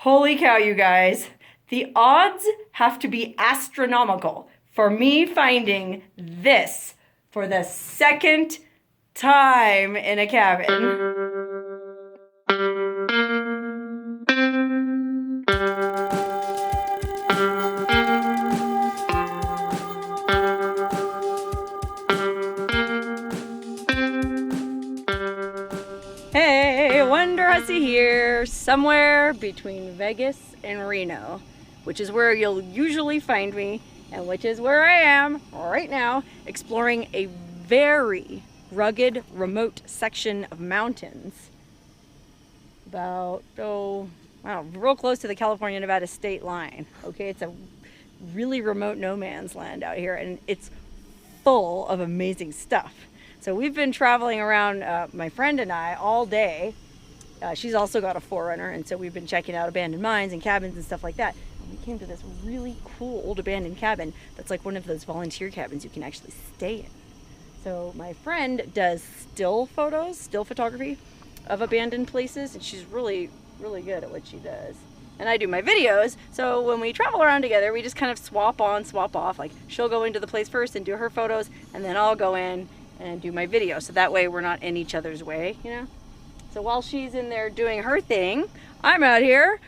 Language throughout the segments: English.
Holy cow, you guys. The odds have to be astronomical for me finding this for the second time in a cabin. Hey, Wonderhussy here, somewhere between Vegas and Reno, which is where you'll usually find me, and which is where I am right now, exploring a very rugged, remote section of mountains. About, wow, real close to the California-Nevada state line. Okay, it's a really remote no man's land out here, and it's full of amazing stuff. So we've been traveling around, my friend and I, all day. She's also got a 4Runner, and so we've been checking out abandoned mines and cabins and stuff like that. And we came to this really cool old abandoned cabin that's like one of those volunteer cabins you can actually stay in. So my friend does still photography of abandoned places, and she's really, really good at what she does. And I do my videos, so when we travel around together, we just kind of swap on, swap off. Like, she'll go into the place first and do her photos, and then I'll go in and do my video, so that way we're not in each other's way, you know? So while she's in there doing her thing, I'm out here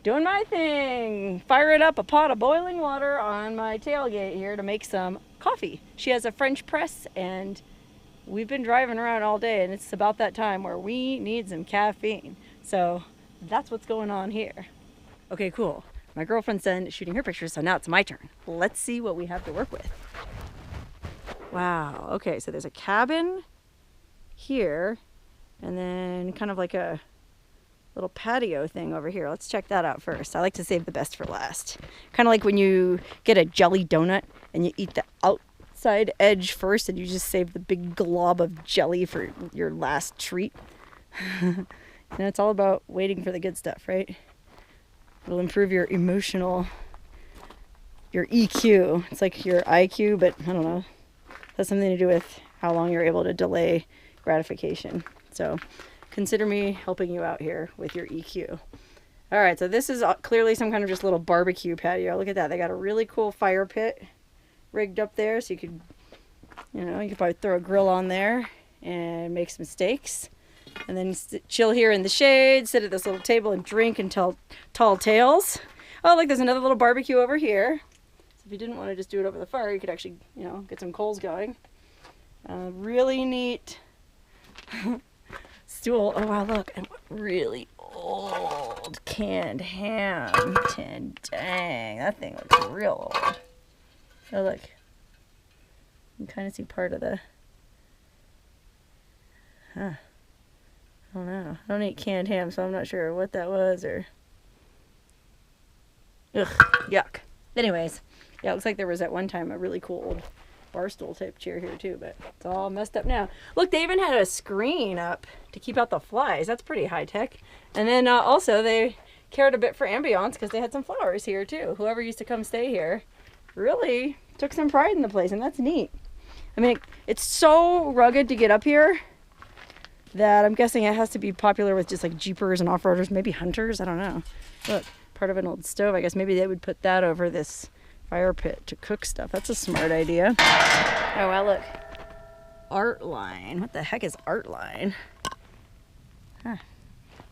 doing my thing, firing up a pot of boiling water on my tailgate here to make some coffee. She has a French press, and we've been driving around all day, and it's about that time where we need some caffeine. So that's what's going on here. Okay, cool. My girlfriend's done shooting her pictures, so now it's my turn. Let's see what we have to work with. Wow, okay, so there's a cabin here, and then kind of like a little patio thing over here. Let's check that out first. I like to save the best for last. Kind of like when you get a jelly donut and you eat the outside edge first and you just save the big glob of jelly for your last treat. You know, it's all about waiting for the good stuff, right? It'll improve your emotional, your EQ. It's like your IQ, but I don't know. That's something to do with how long you're able to delay gratification. So consider me helping you out here with your EQ. All right, so this is clearly some kind of just little barbecue patio. Look at that. They got a really cool fire pit rigged up there, so you could, you know, you could probably throw a grill on there and make some steaks. And then chill here in the shade, sit at this little table and drink and tell tall tales. Oh, look, there's another little barbecue over here. If you didn't want to just do it over the fire, you could actually, you know, get some coals going. Really neat stool. Oh, wow, look. And really old canned ham tin. Dang, that thing looks real old. Oh, look. You can kind of see part of the... Huh. I don't know. I don't eat canned ham, so I'm not sure what that was, or... Ugh, yuck. Anyways. Yeah, it looks like there was at one time a really cool old bar stool type chair here too, but it's all messed up now. Look, they even had a screen up to keep out the flies. That's pretty high tech. And then also they cared a bit for ambiance because they had some flowers here too. Whoever used to come stay here really took some pride in the place, and that's neat. I mean, it's so rugged to get up here that I'm guessing it has to be popular with just like jeepers and off-roaders, maybe hunters, I don't know. Look, part of an old stove. I guess maybe they would put that over this fire pit to cook stuff. That's a smart idea. Oh, wow, look. Art line. What the heck is art line? Huh.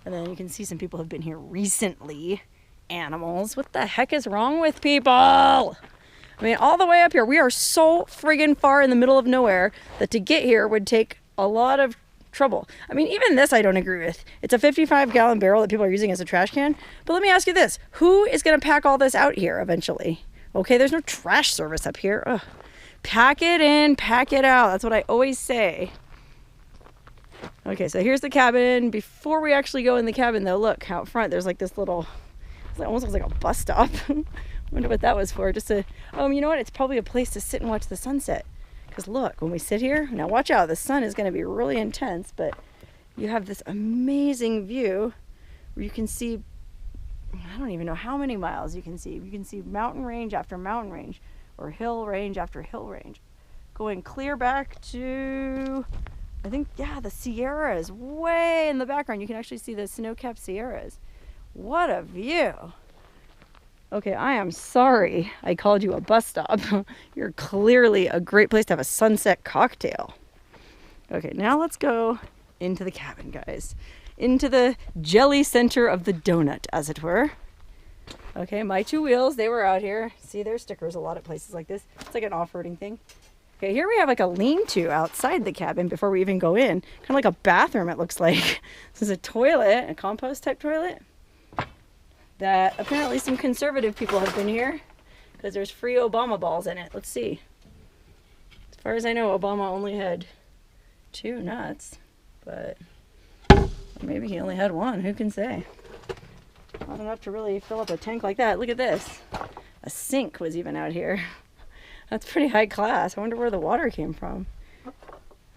And then you can see some people have been here recently. Animals. What the heck is wrong with people? I mean, all the way up here. We are so friggin' far in the middle of nowhere that to get here would take a lot of trouble. I mean, even this I don't agree with. It's a 55-gallon barrel that people are using as a trash can. But let me ask you this. Who is going to pack all this out here eventually? Okay, there's no trash service up here. Ugh. Pack it in, pack it out. That's what I always say. Okay, so here's the cabin. Before we actually go in the cabin, though, look out front. There's like this little, it almost looks like a bus stop. I wonder what that was for. Just to, you know what? It's probably a place to sit and watch the sunset. Because look, when we sit here, now watch out. The sun is going to be really intense, but you have this amazing view where you can see, I don't even know how many miles you can see. You can see mountain range after mountain range, or hill range after hill range, going clear back to, I think, yeah, the Sierras way in the background. You can actually see the snow-capped Sierras What a view. Okay, I am sorry I called you a bus stop. You're clearly a great place to have a sunset cocktail. Okay, now let's go into the cabin, guys. Into the jelly center of the donut, as it were. Okay, my 2 wheels, they were out here. See, there's stickers a lot of places like this. It's like an off-roading thing. Okay, here we have like a lean-to outside the cabin before we even go in. Kind of like a bathroom, it looks like. This is a toilet, a compost-type toilet. That apparently some conservative people have been here because there's free Obama balls in it. Let's see. As far as I know, Obama only had 2 nuts, but maybe he only had 1. Who can say? Not enough to really fill up a tank like that. Look at this. A sink was even out here. That's pretty high class. I wonder where the water came from.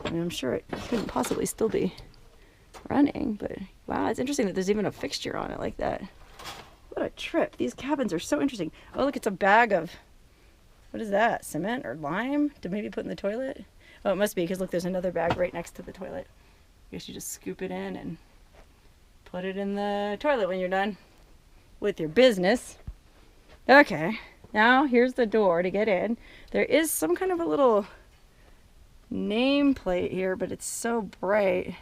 I mean, I'm sure it couldn't possibly still be running, but wow, it's interesting that there's even a fixture on it like that. What a trip. These cabins are so interesting. Oh, look, it's a bag of, what is that? Cement or lime to maybe put in the toilet? Oh, it must be, because look, there's another bag right next to the toilet. I guess you just scoop it in and put it in the toilet when you're done with your business. Okay, now here's the door to get in. There is some kind of a little nameplate here, but it's so bright.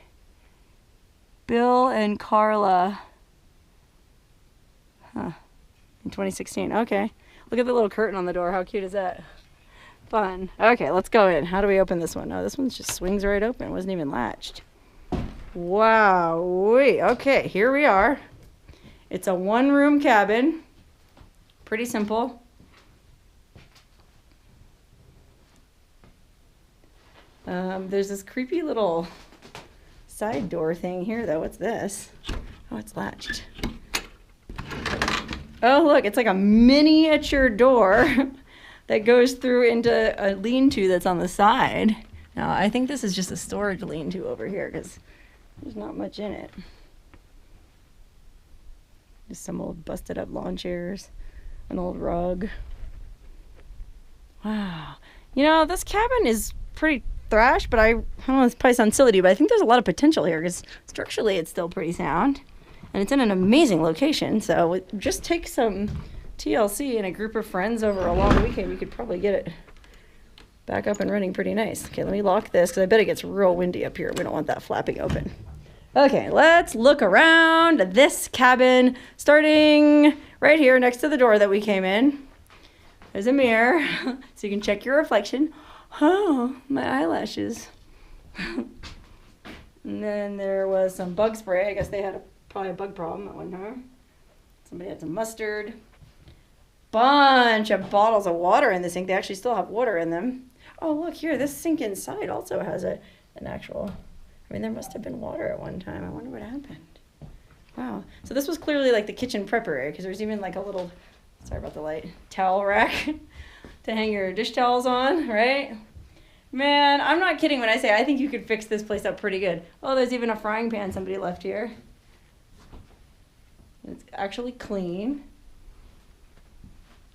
Bill and Carla. Huh. In 2016. Okay. Look at the little curtain on the door. How cute is that? Fun. Okay, let's go in. How do we open this one? Oh, this one just swings right open. It wasn't even latched. Wow. Okay, here we are. It's a 1-room cabin. Pretty simple. There's this creepy little side door thing here, though. What's this? Oh, it's latched. Oh, look, it's like a miniature door that goes through into a lean-to that's on the side. Now, I think this is just a storage lean-to over here because there's not much in it. Just some old busted up lawn chairs, an old rug. Wow. You know, this cabin is pretty thrash, but I don't know, this probably sounds silly to you, but I think there's a lot of potential here because structurally it's still pretty sound. And it's in an amazing location, so it just take some TLC and a group of friends over a long weekend, you could probably get it back up and running pretty nice. Okay, let me lock this because I bet it gets real windy up here. We don't want that flapping open. Okay, let's look around this cabin, starting right here next to the door that we came in. There's a mirror, so you can check your reflection. Oh, my eyelashes. And then there was some bug spray. I guess they had probably a bug problem at one time. Somebody had some mustard. Bunch of bottles of water in the sink. They actually still have water in them. Oh, look here. This sink inside also has an actual... I mean, there must have been water at one time. I wonder what happened. Wow. So this was clearly like the kitchen prep area because there's even like a little, sorry about the light, towel rack to hang your dish towels on, right? Man, I'm not kidding when I say I think you could fix this place up pretty good. Oh, there's even a frying pan somebody left here. It's actually clean.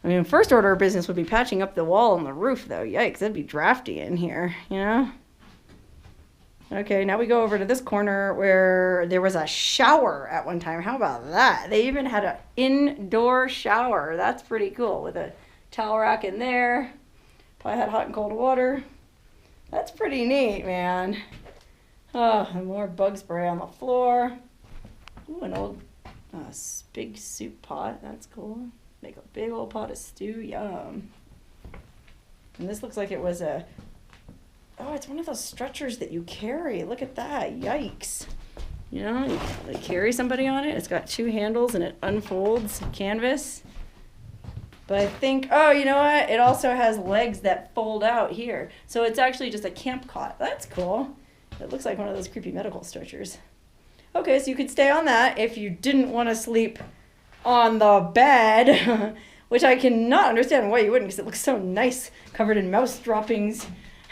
I mean, first order of business would be patching up the wall and the roof, though. Yikes, that'd be drafty in here, you know? Okay, now we go over to this corner where there was a shower at one time. How about that? They even had an indoor shower. That's pretty cool with a towel rack in there. Probably had hot and cold water. That's pretty neat, man. Oh, and more bug spray on the floor. Ooh, an old big soup pot. That's cool. Make a big old pot of stew. Yum. And this looks like it was a... Oh, it's one of those stretchers that you carry. Look at that. Yikes. You know, you like carry somebody on it. It's got 2 handles and it unfolds canvas. But I think, oh, you know what? It also has legs that fold out here. So it's actually just a camp cot. That's cool. It looks like one of those creepy medical stretchers. Okay, so you could stay on that if you didn't want to sleep on the bed, which I cannot understand why you wouldn't because it looks so nice, covered in mouse droppings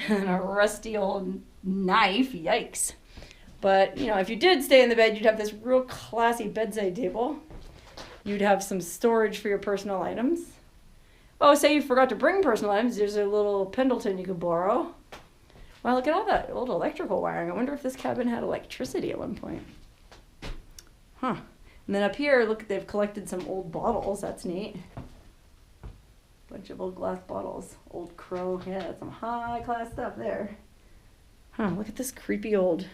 and a rusty old knife. Yikes. But, you know, if you did stay in the bed, you'd have this real classy bedside table. You'd have some storage for your personal items. Oh, say you forgot to bring personal items. There's a little Pendleton you could borrow. Wow, look at all that old electrical wiring. I wonder if this cabin had electricity at one point. Huh. And then up here, look, they've collected some old bottles. That's neat. Bunch of old glass bottles. Old Crow. Yeah, that's some high class stuff there. Huh, look at this creepy old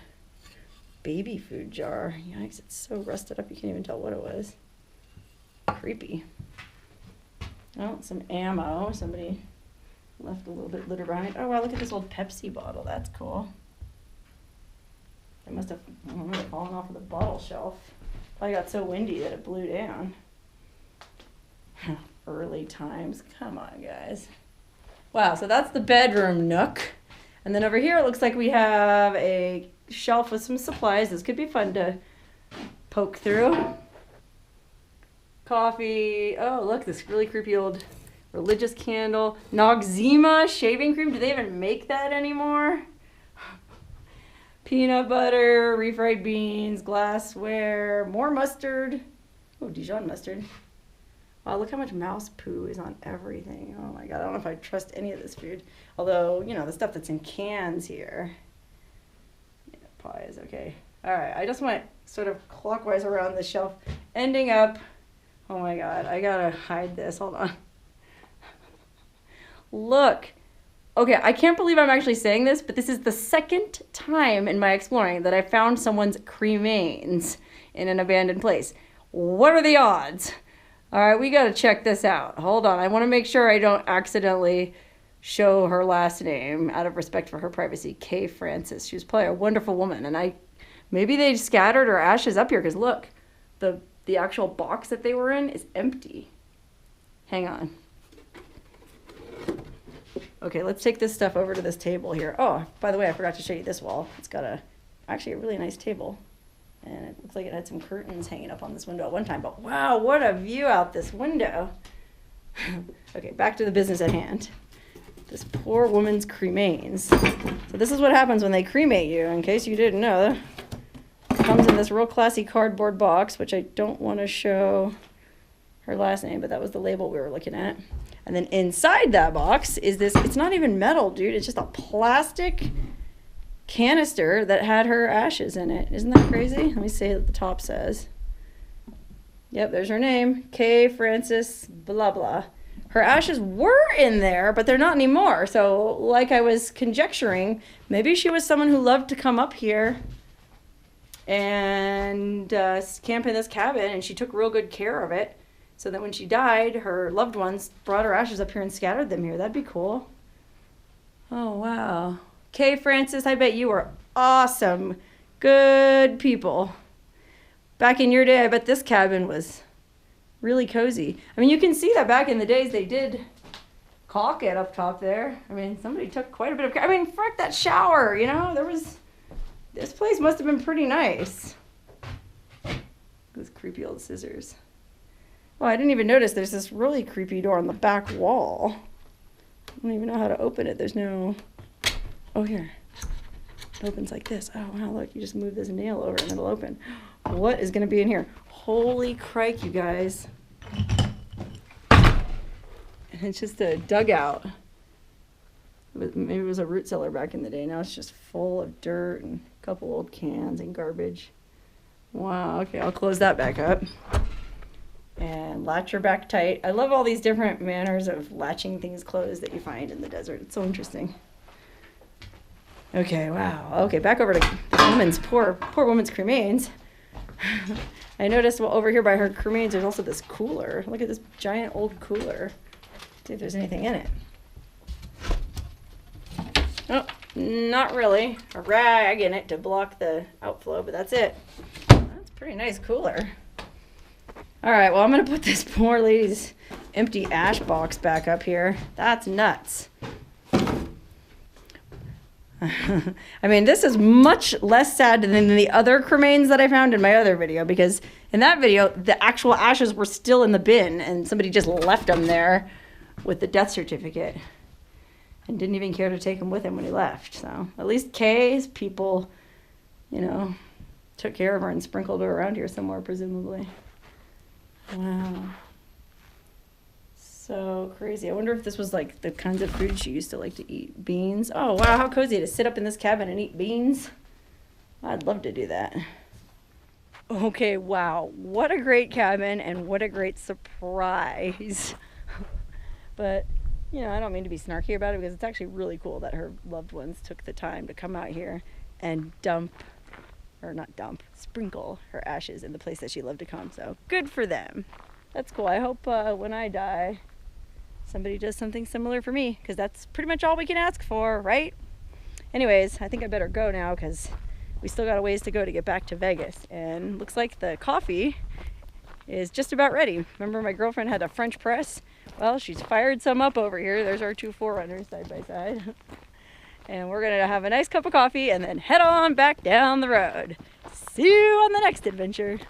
baby food jar. Yikes, it's so rusted up you can't even tell what it was. Creepy. Oh, some ammo. Somebody left a little bit litter behind. Oh wow, look at this old Pepsi bottle. That's cool. It must have, I don't know, fallen off of the bottle shelf. Probably got so windy that it blew down. Early times. Come on, guys. Wow, so that's the bedroom nook. And then over here it looks like we have a shelf with some supplies. This could be fun to poke through. Coffee. Oh, look, this really creepy old religious candle. Noxzema shaving cream. Do they even make that anymore? Peanut butter, refried beans, glassware, more mustard. Oh, Dijon mustard. Wow, look how much mouse poo is on everything. Oh my God, I don't know if I trust any of this food. Although, you know, the stuff that's in cans here. Yeah, pie is okay. All right, I just went sort of clockwise around the shelf, ending up, oh my God, I gotta hide this, hold on. Look, okay, I can't believe I'm actually saying this, but this is the second time in my exploring that I found someone's cremains in an abandoned place. What are the odds? All right, we got to check this out. Hold on. I want to make sure I don't accidentally show her last name out of respect for her privacy. Kay Francis. She was probably a wonderful woman. And maybe they scattered her ashes up here because look, the actual box that they were in is empty. Hang on. Okay, let's take this stuff over to this table here. Oh, by the way, I forgot to show you this wall. It's got actually a really nice table. And it looks like it had some curtains hanging up on this window at one time. But wow, what a view out this window. Okay, back to the business at hand. This poor woman's cremains. So this is what happens when they cremate you, in case you didn't know. It comes in this real classy cardboard box, which I don't want to show her last name, but that was the label we were looking at. And then inside that box is this, it's not even metal, dude. It's just a plastic canister that had her ashes in it. Isn't that crazy? Let me see what the top says. Yep, there's her name. Kay Francis blah blah. Her ashes were in there, but they're not anymore. So like I was conjecturing, maybe she was someone who loved to come up here and camp in this cabin, and she took real good care of it so that when she died, her loved ones brought her ashes up here and scattered them here. That'd be cool. Oh, wow. Kay Francis, I bet you were awesome. Good people. Back in your day, I bet this cabin was really cozy. I mean, you can see that back in the days they did caulk it up top there. I mean, somebody took quite a bit of care. I mean, frick, that shower, you know, this place must have been pretty nice. Those creepy old scissors. Oh, I didn't even notice there's this really creepy door on the back wall. I don't even know how to open it. There's no... Oh, here. It opens like this. Oh, wow, look, you just move this nail over and it'll open. What is going to be in here? Holy crike, you guys. And it's just a dugout. Maybe it was a root cellar back in the day. Now it's just full of dirt and a couple old cans and garbage. Wow, okay, I'll close that back up. And latch her back tight. I love all these different manners of latching things closed that you find in the desert. It's so interesting. Okay, wow. Okay, back over to the woman's, poor woman's cremains. I noticed over here by her cremains, there's also this cooler. Look at this giant old cooler. See if there's anything in it. Oh, not really. A rag in it to block the outflow, but that's it. That's a pretty nice cooler. All right, well, I'm going to put this poor lady's empty ash box back up here. That's nuts. I mean, this is much less sad than the other cremains that I found in my other video, because in that video, the actual ashes were still in the bin and somebody just left them there with the death certificate and didn't even care to take them with him when he left. So at least Kay's people, you know, took care of her and sprinkled her around here somewhere, presumably. Wow. So crazy. I wonder if this was like the kinds of food she used to like to eat. Beans. Oh, wow, how cozy to sit up in this cabin and eat beans. I'd love to do that. Okay, wow. What a great cabin and what a great surprise. But, you know, I don't mean to be snarky about it because it's actually really cool that her loved ones took the time to come out here and sprinkle her ashes in the place that she loved to come. So good for them. That's cool. I hope when I die, somebody does something similar for me, because that's pretty much all we can ask for, right? Anyways, I think I better go now because we still got a ways to go to get back to Vegas. And looks like the coffee is just about ready. Remember my girlfriend had a French press? Well, she's fired some up over here. There's our two Forerunners side by side. And we're going to have a nice cup of coffee and then head on back down the road. See you on the next adventure.